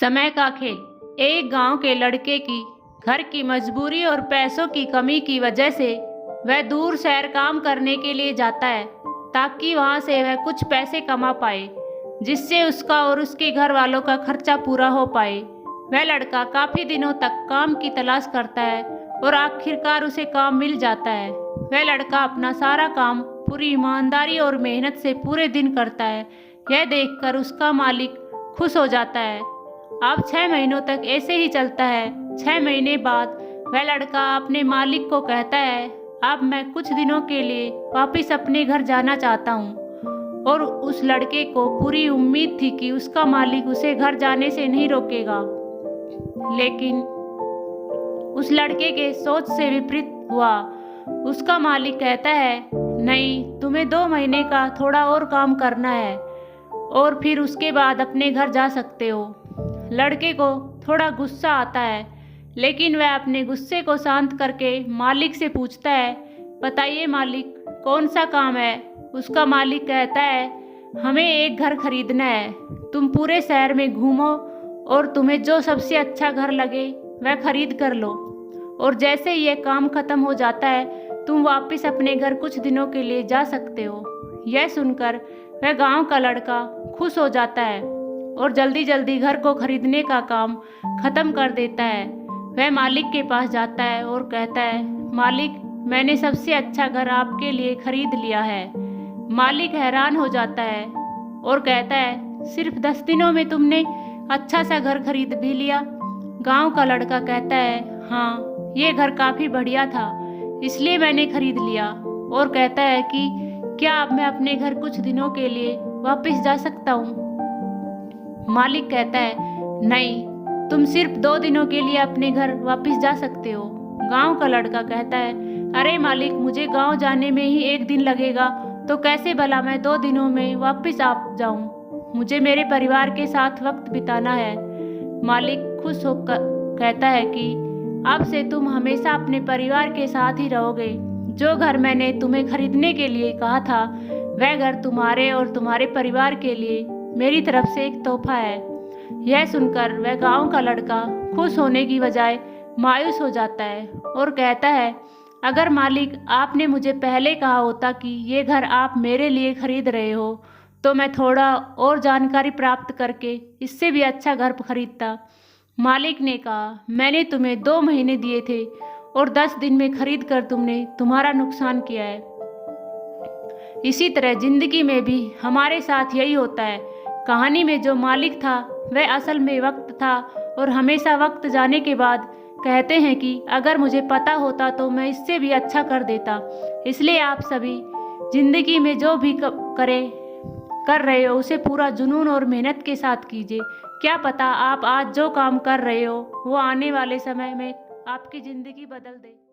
समय का खेल। एक गांव के लड़के की घर की मजबूरी और पैसों की कमी की वजह से वह दूर शहर काम करने के लिए जाता है ताकि वहां से वह कुछ पैसे कमा पाए जिससे उसका और उसके घर वालों का खर्चा पूरा हो पाए। वह लड़का काफ़ी दिनों तक काम की तलाश करता है और आखिरकार उसे काम मिल जाता है। वह लड़का अपना सारा काम पूरी ईमानदारी और मेहनत से पूरे दिन करता है। यह देखकर उसका मालिक खुश हो जाता है। अब 6 महीनों तक ऐसे ही चलता है। 6 महीने बाद वह लड़का अपने मालिक को कहता है, अब मैं कुछ दिनों के लिए वापस अपने घर जाना चाहता हूँ। और उस लड़के को पूरी उम्मीद थी कि उसका मालिक उसे घर जाने से नहीं रोकेगा, लेकिन उस लड़के के सोच से विपरीत हुआ। उसका मालिक कहता है, नहीं, तुम्हें 2 महीने का थोड़ा और काम करना है और फिर उसके बाद अपने घर जा सकते हो। लड़के को थोड़ा गुस्सा आता है, लेकिन वह अपने गुस्से को शांत करके मालिक से पूछता है, बताइए मालिक, कौन सा काम है। उसका मालिक कहता है, हमें एक घर खरीदना है। तुम पूरे शहर में घूमो और तुम्हें जो सबसे अच्छा घर लगे वह खरीद कर लो, और जैसे ही यह काम खत्म हो जाता है तुम वापस अपने घर कुछ दिनों के लिए जा सकते हो। यह सुनकर वह गांव का लड़का खुश हो जाता है और जल्दी जल्दी घर को खरीदने का काम खत्म कर देता है। वह मालिक के पास जाता है और कहता है, मालिक, मैंने सबसे अच्छा घर आपके लिए खरीद लिया है। मालिक हैरान हो जाता है और कहता है, सिर्फ 10 दिनों में तुमने अच्छा सा घर खरीद भी लिया। गांव का लड़का कहता है, हाँ, ये घर काफ़ी बढ़िया था, इसलिए मैंने खरीद लिया। और कहता है कि क्या अब मैं अपने घर कुछ दिनों के लिए वापस जा सकता हूँ। मालिक कहता है, नहीं, तुम सिर्फ 2 दिनों के लिए अपने घर वापस जा सकते हो। गांव का लड़का कहता है, अरे मालिक, मुझे गांव जाने में ही 1 दिन लगेगा, तो कैसे भला मैं 2 दिनों में वापस आ जाऊं। मुझे मेरे परिवार के साथ वक्त बिताना है। मालिक खुश होकर कहता है कि अब से तुम हमेशा अपने परिवार के साथ ही रहोगे। जो घर मैंने तुम्हें खरीदने के लिए कहा था वह घर तुम्हारे और तुम्हारे परिवार के लिए मेरी तरफ से एक तोहफा है। यह सुनकर वह गांव का लड़का खुश होने की बजाय मायूस हो जाता है और कहता है, अगर मालिक आपने मुझे पहले कहा होता कि ये घर आप मेरे लिए खरीद रहे हो तो मैं थोड़ा और जानकारी प्राप्त करके इससे भी अच्छा घर खरीदता। मालिक ने कहा, मैंने तुम्हें 2 महीने दिए थे और 10 दिन में खरीद कर तुमने तुम्हारा नुकसान किया है। इसी तरह जिंदगी में भी हमारे साथ यही होता है। कहानी में जो मालिक था वह असल में वक्त था, और हमेशा वक्त जाने के बाद कहते हैं कि अगर मुझे पता होता तो मैं इससे भी अच्छा कर देता। इसलिए आप सभी जिंदगी में जो भी कर रहे हो उसे पूरा जुनून और मेहनत के साथ कीजिए। क्या पता आप आज जो काम कर रहे हो वो आने वाले समय में आपकी ज़िंदगी बदल दे।